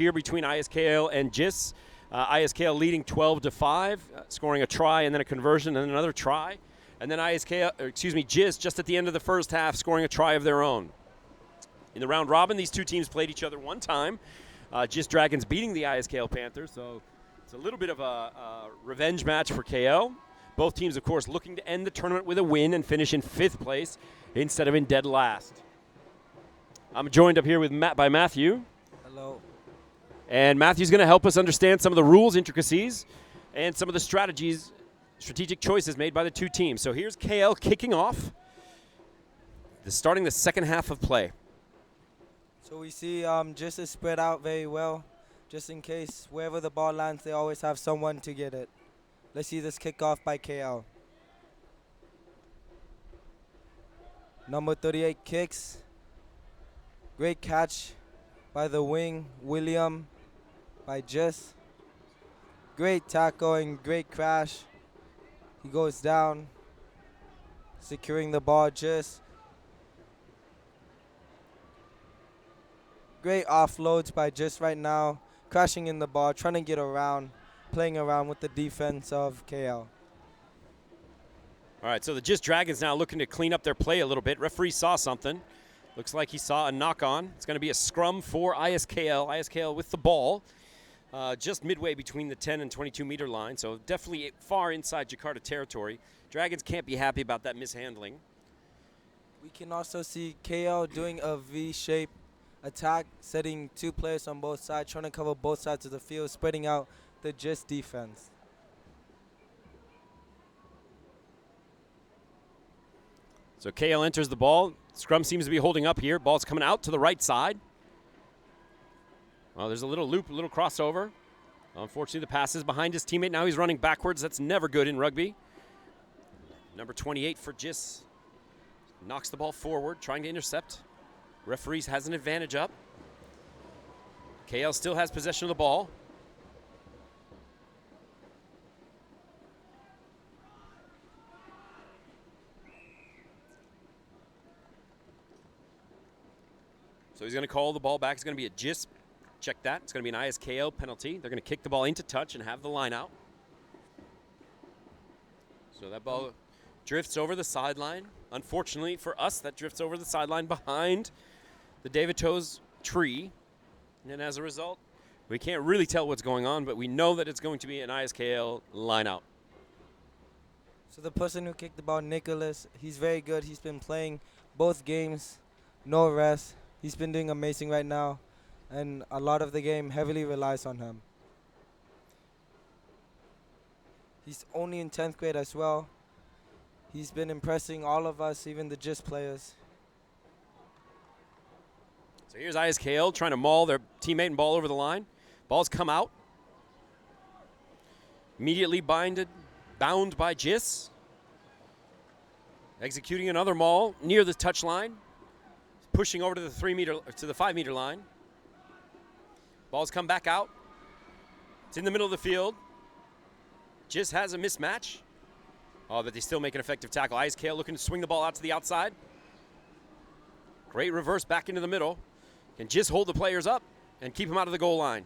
here between ISKL and JIS. ISKL leading 12-5, scoring a try and then a conversion and another try. And then JIS just at the end of the first half scoring a try of their own. In the round robin, these two teams played each other one time. JIS Dragons beating the ISKL Panthers, so it's a little bit of a revenge match for KO. Both teams, of course, looking to end the tournament with a win and finish in 5th place instead of in dead last. I'm joined up here with by Matthew. Hello. And Matthew's going to help us understand some of the rules intricacies and some of the strategic choices made by the two teams. So here's KL kicking off, starting the second half of play. So we see JIS is spread out very well, just in case wherever the ball lands, they always have someone to get it. Let's see this kickoff by KL. Number 38 kicks. Great catch by the wing, William, by JIS. Great tackle and great crash. He goes down, securing the ball, JIS. Great offloads by JIS right now, crashing in the ball, trying to get around, playing around with the defense of KL. All right, so the JIS Dragons now looking to clean up their play a little bit. Referee saw something. Looks like he saw a knock-on. It's going to be a scrum for ISKL. ISKL with the ball, just midway between the 10 and 22-meter line, so definitely far inside Jakarta territory. Dragons can't be happy about that mishandling. We can also see KL doing a V-shape attack, setting two players on both sides, trying to cover both sides of the field, spreading out the JIS defense. So KL enters the ball. Scrum seems to be holding up here. Ball's coming out to the right side. Well, there's a little loop, a little crossover. Unfortunately, the pass is behind his teammate. Now he's running backwards. That's never good in rugby. Number 28 for JIS knocks the ball forward, trying to intercept. Referees has an advantage up. KL still has possession of the ball. So he's going to call the ball back. It's going to be a JIS. Check that. It's going to be an ISKL penalty. They're going to kick the ball into touch and have the line out. So that ball drifts over the sideline. Unfortunately for us, that drifts over the sideline behind the David Toe's tree. And as a result, we can't really tell what's going on, but we know that it's going to be an ISKL line out. So the person who kicked the ball, Nicholas, he's very good. He's been playing both games, no rest. He's been doing amazing right now, and a lot of the game heavily relies on him. He's only in 10th grade as well. He's been impressing all of us, even the JIS players. So here's ISKL trying to maul their teammate and ball over the line. Ball's come out. Immediately bound by JIS. Executing another maul near the touch line. Pushing over to the 5-meter line. Ball's come back out. It's in the middle of the field. JIS has a mismatch. Oh, but they still make an effective tackle. ISKL looking to swing the ball out to the outside. Great reverse back into the middle. Can JIS hold the players up and keep them out of the goal line?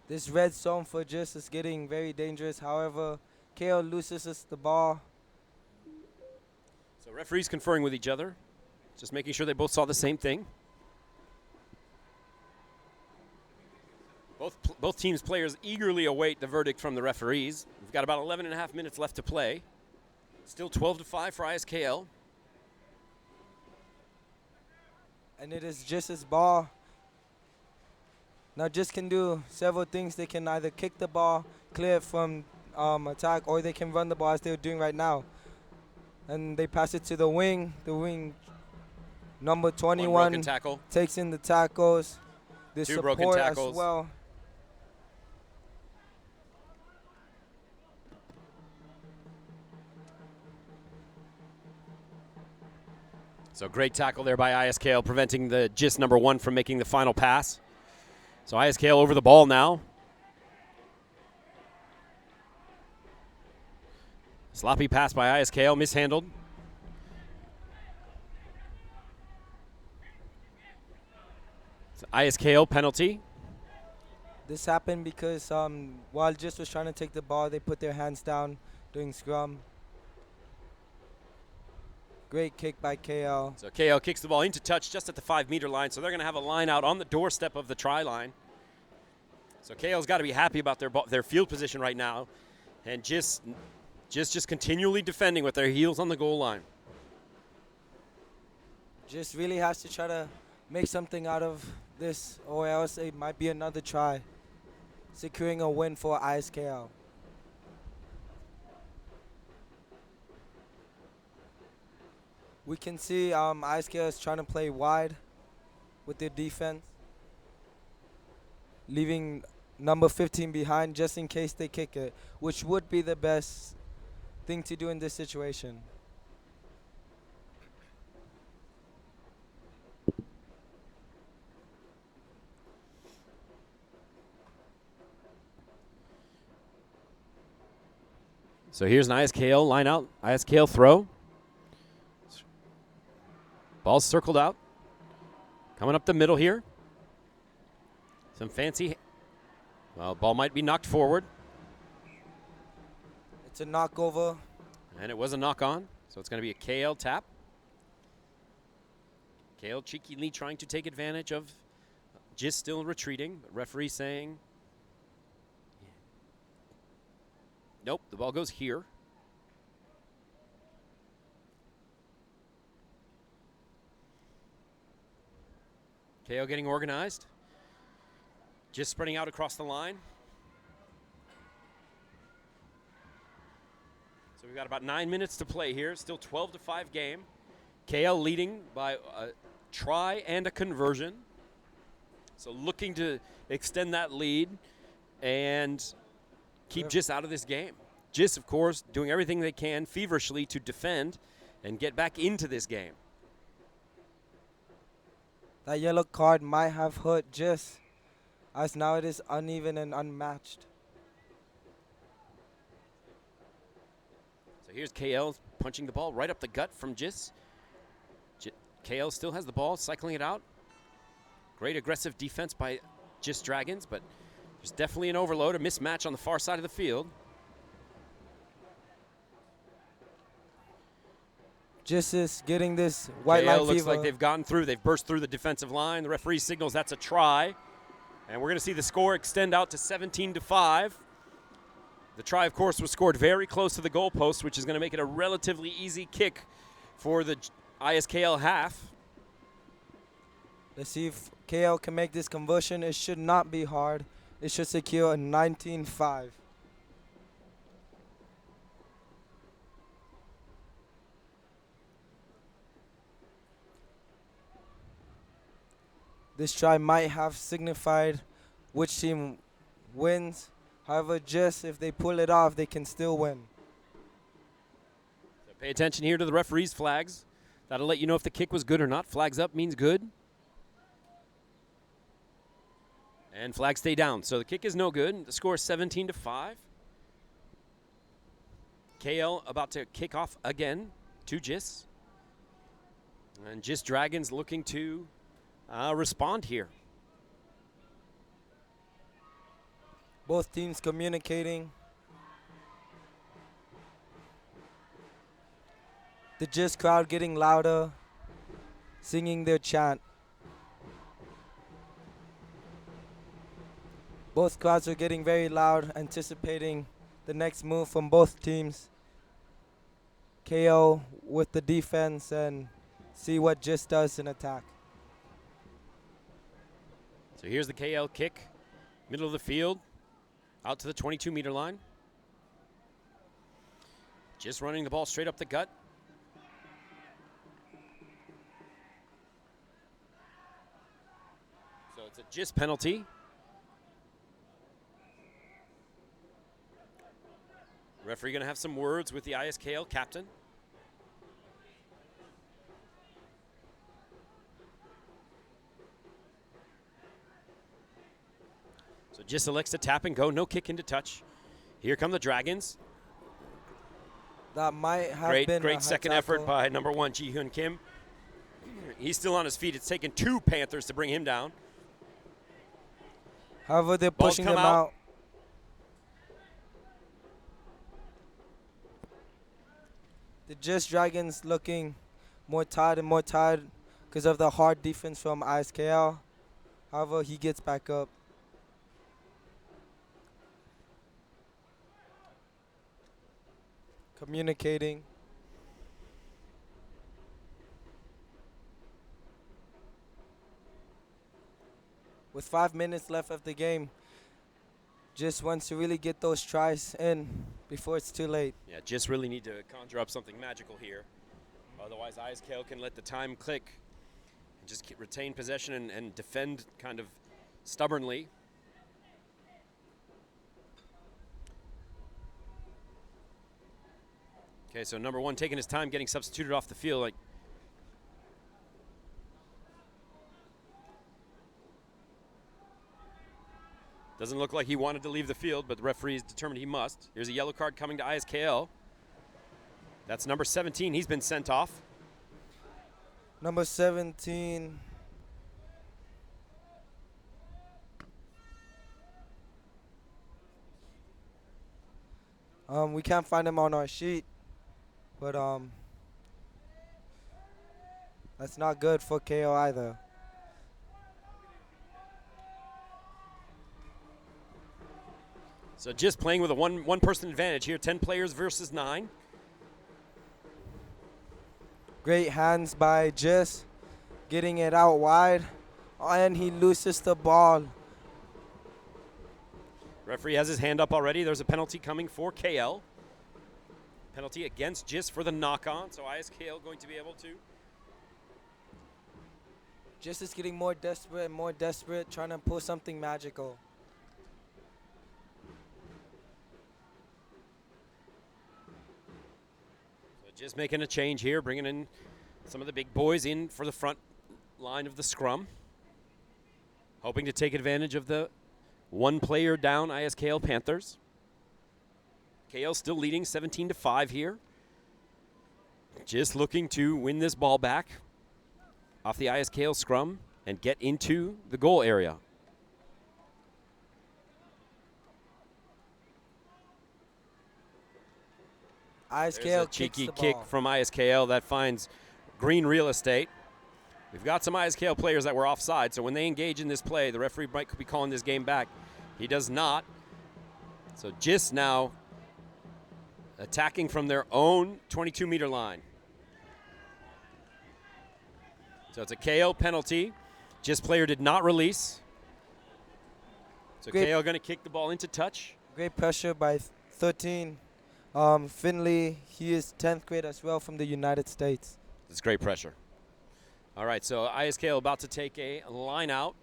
This red zone for JIS is getting very dangerous. However, KL loses the ball. So referees conferring with each other, just making sure they both saw the same thing. Both teams' players eagerly await the verdict from the referees. We've got about 11 and a half minutes left to play. Still 12-5 for ISKL. And it is JIS's ball. Now JIS can do several things. They can either kick the ball, clear it from attack, or they can run the ball as they're doing right now. And they pass it to the wing. The wing, number 21, takes in the tackles. The Two support broken tackles as well. So great tackle there by ISKL, preventing the JIS number 1 from making the final pass. So ISKL over the ball now. Sloppy pass by ISKL, mishandled. ISKL penalty. This happened because while JIS was trying to take the ball, they put their hands down during scrum. Great kick by KL. So KL kicks the ball into touch just at the 5-meter line, so they're going to have a line out on the doorstep of the try line. So KL's got to be happy about their field position right now, and just continually defending with their heels on the goal line. JIS really has to try to make something out of this, or else it might be another try, securing a win for ISKL. We can see ISKL is trying to play wide with their defense, leaving number 15 behind just in case they kick it, which would be the best thing to do in this situation. So here's an ISKL line out, ISKL throw. Ball's circled out. Coming up the middle here. Some fancy, well, ball might be knocked forward. It's a knockover. And it was a knock on, so it's going to be a KL tap. KL cheekily trying to take advantage of JIS still retreating, but referee saying, nope, the ball goes here. KO getting organized. JIS spreading out across the line. So we've got about 9 minutes to play here. Still 12-5 game. KL leading by a try and a conversion. So looking to extend that lead and keep JIS out of this game. JIS, of course, doing everything they can feverishly to defend and get back into this game. That yellow card might have hurt JIS, as now it is uneven and unmatched. So here's KL punching the ball right up the gut from JIS. KL still has the ball, cycling it out. Great aggressive defense by JIS Dragons, but there's definitely an overload, a mismatch on the far side of the field. JIS is getting this white line KL looks fever. like they've gotten through. They've burst through the defensive line. The referee signals that's a try. And we're going to see the score extend out to 17-5. The try, of course, was scored very close to the goalpost, which is going to make it a relatively easy kick for the ISKL half. Let's see if KL can make this conversion. It should not be hard. It should secure a 19-5. This try might have signified which team wins. However, JIS, if they pull it off, they can still win. So pay attention here to the referee's flags. That'll let you know if the kick was good or not. Flags up means good. And flags stay down. So the kick is no good. The score is 17-5. KL about to kick off again to JIS. And JIS Dragons looking to respond here. Both teams communicating. The JIS crowd getting louder, singing their chant. Both crowds are getting very loud, anticipating the next move from both teams. KO with the defense and see what JIS does in attack. So here's the KL kick, middle of the field, out to the 22-meter line. JIS running the ball straight up the gut. So it's a JIS penalty. Referee going to have some words with the ISKL captain. So JIS elects to tap and go, no kick into touch. Here come the Dragons. That might have been great second effort by number 1, Ji-Hyun Kim. He's still on his feet. It's taken 2 Panthers to bring him down. However, they're Ball's pushing come them out. out. The JIS Dragons looking more tired and more tired because of the hard defense from ISKL. However, he gets back up. Communicating. With 5 minutes left of the game, just wants to really get those tries in before it's too late. Yeah, just really need to conjure up something magical here. Otherwise, ISKL can let the time click and just retain possession and defend kind of stubbornly. Okay, so number one taking his time getting substituted off the field. Like, doesn't look like he wanted to leave the field, but the referee is determined he must. Here's a yellow card coming to ISKL. That's number 17. He's been sent off. Number 17. We can't find him on our sheet, but that's not good for KO either. So just playing with a one-person advantage here, 10 players versus 9. Great hands by JIS, getting it out wide, and he loses the ball. Referee has his hand up already. There's a penalty coming for KL. Penalty against JIS for the knock-on, so ISKL going to be able to. JIS is getting more desperate, trying to pull something magical. Just making a change here, bringing in some of the big boys in for the front line of the scrum. Hoping to take advantage of the one player down ISKL Panthers. KL still leading 17-5 here. Just looking to win this ball back off the ISKL scrum and get into the goal area. ISKL There's a kicks cheeky the kick ball. from ISKL that finds green real estate. We've got some ISKL players that were offside, so when they engage in this play, the referee might be calling this game back. He does not. So JIS now attacking from their own 22-meter line. So it's a KO penalty. JIS player did not release. So Great. KO going to kick the ball into touch. Great pressure by 13. Finley, he is 10th grade as well from the United States. It's great pressure. All right, so ISKL about to take a line out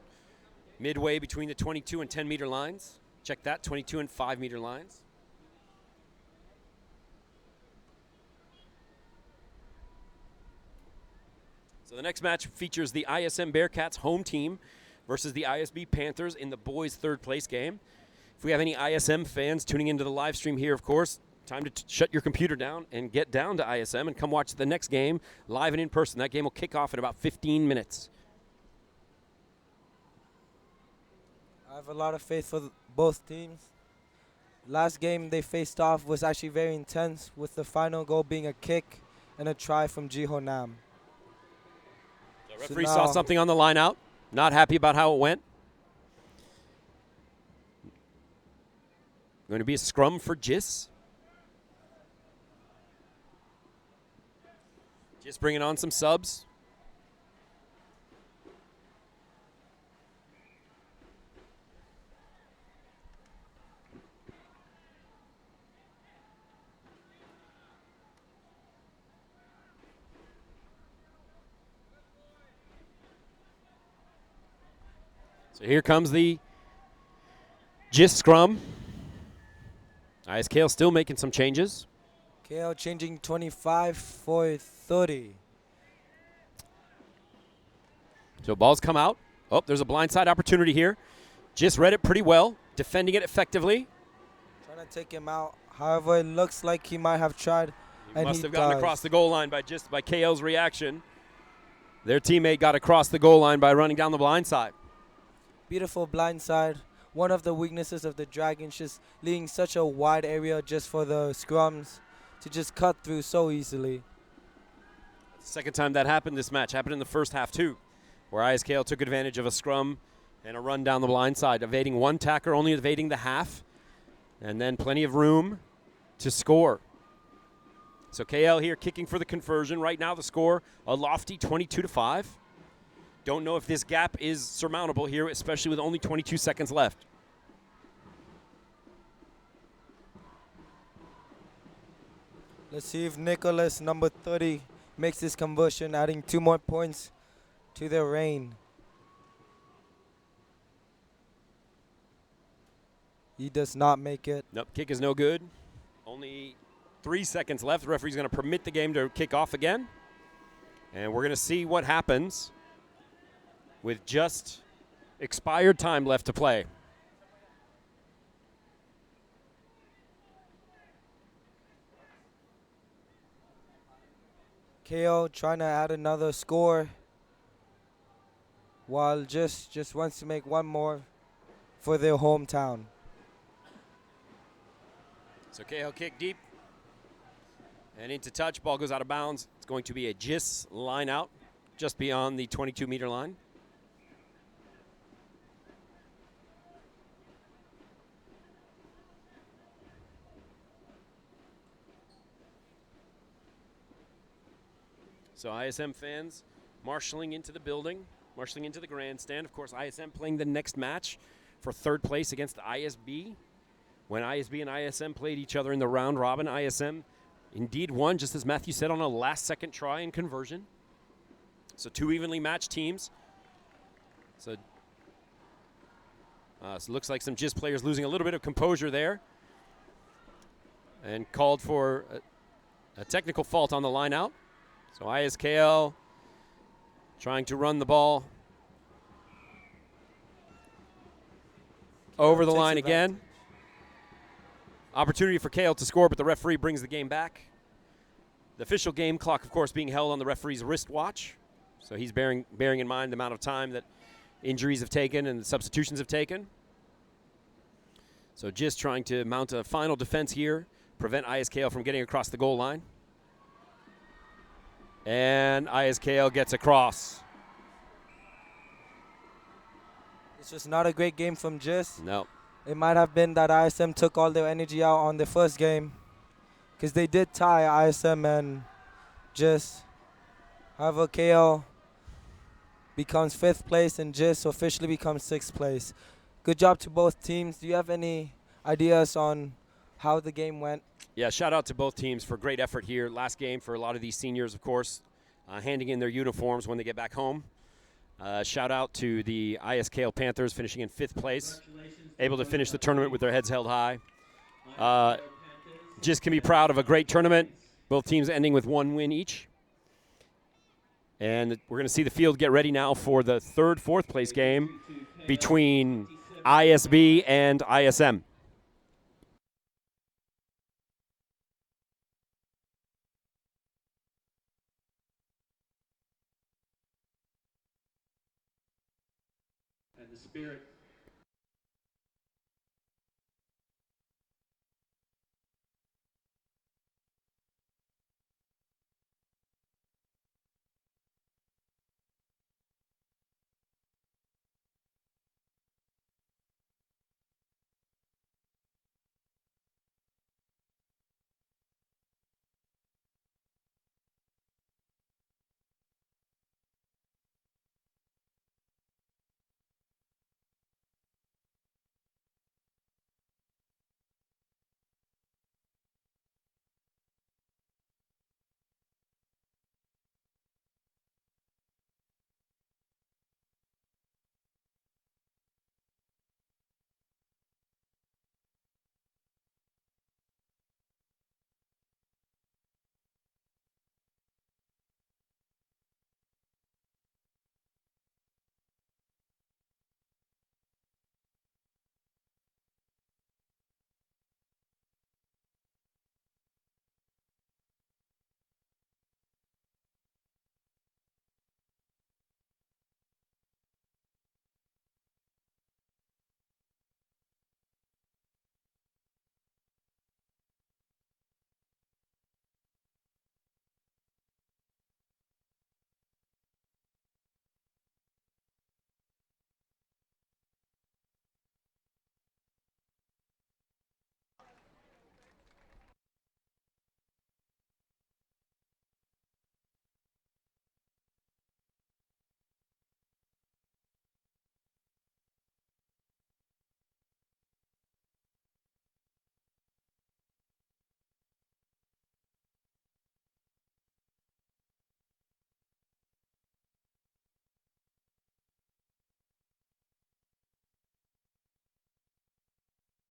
midway between the 22 and 10-meter lines. Check that, 22 and 5-meter lines. So the next match features the ISM Bearcats home team versus the ISB Panthers in the boys' third place game. If we have any ISM fans tuning into the live stream here, of course, time to shut your computer down and get down to ISM and come watch the next game live and in person. That game will kick off in about 15 minutes. I have a lot of faith for both teams. Last game they faced off was actually very intense, with the final goal being a kick and a try from Jiho Nam. The referee saw something on the line out. Not happy about how it went. Going to be a scrum for JIS. Just bringing on some subs. So here comes the JIS scrum. ISKL still making some changes. KL changing 25 for 30. So ball's come out. Oh, there's a blindside opportunity here. JIS read it pretty well, defending it effectively. Trying to take him out. However, it looks like he might have tried. He must have gotten across the goal line by KL's reaction. Their teammate got across the goal line by running down the blind side. Beautiful blindside. one of the weaknesses of the Dragons, just leaving such a wide area just for the scrums to just cut through so easily. Second time that happened this match. Happened in the first half too, where ISKL took advantage of a scrum and a run down the blind side, evading one tacker, only evading the half, and then plenty of room to score. So KL here kicking for the conversion. Right now the score, a lofty 22-5. Don't know if this gap is surmountable here, especially with only 22 seconds left. Let's see if Nicholas, number 30, makes this conversion, adding 2 more points to their reign. He does not make it. Nope, kick is no good. Only 3 seconds left. The referee's going to permit the game to kick off again. And we're going to see what happens with just expired time left to play. KO trying to add another score, while just wants to make one more for their hometown. So KO kick deep and into touch. Ball goes out of bounds. It's going to be a JIS line out just beyond the 22-meter line. So ISM fans marshaling into the building, marshaling into the grandstand. Of course, ISM playing the next match for third place against ISB. When ISB and ISM played each other in the round robin, ISM indeed won, just as Matthew said, on a last-second try and conversion. So 2 evenly matched teams. So it looks like some JIS players losing a little bit of composure there, and called for a technical fault on the line out. So ISKL trying to run the ball over the line again. Opportunity for KL to score, but the referee brings the game back. The official game clock, of course, being held on the referee's wristwatch. So he's bearing in mind the amount of time that injuries have taken and the substitutions have taken. So JIS trying to mount a final defense here, prevent ISKL from getting across the goal line. And ISKL gets across. This was not a great game from JIS. No. It might have been that ISM took all their energy out on the first game, because they did tie ISM and JIS. However, KL becomes 5th place and JIS officially becomes 6th place. Good job to both teams. Do you have any ideas on how the game went? Yeah, shout out to both teams for great effort here. Last game for a lot of these seniors, of course, handing in their uniforms when they get back home. Shout out to the ISKL Panthers finishing in 5th place, able to finish the tournament with their heads held high. JIS can be proud of a great tournament, both teams ending with 1 win each. And we're going to see the field get ready now for the 3rd, 4th place game between ISB and ISM. And the spirit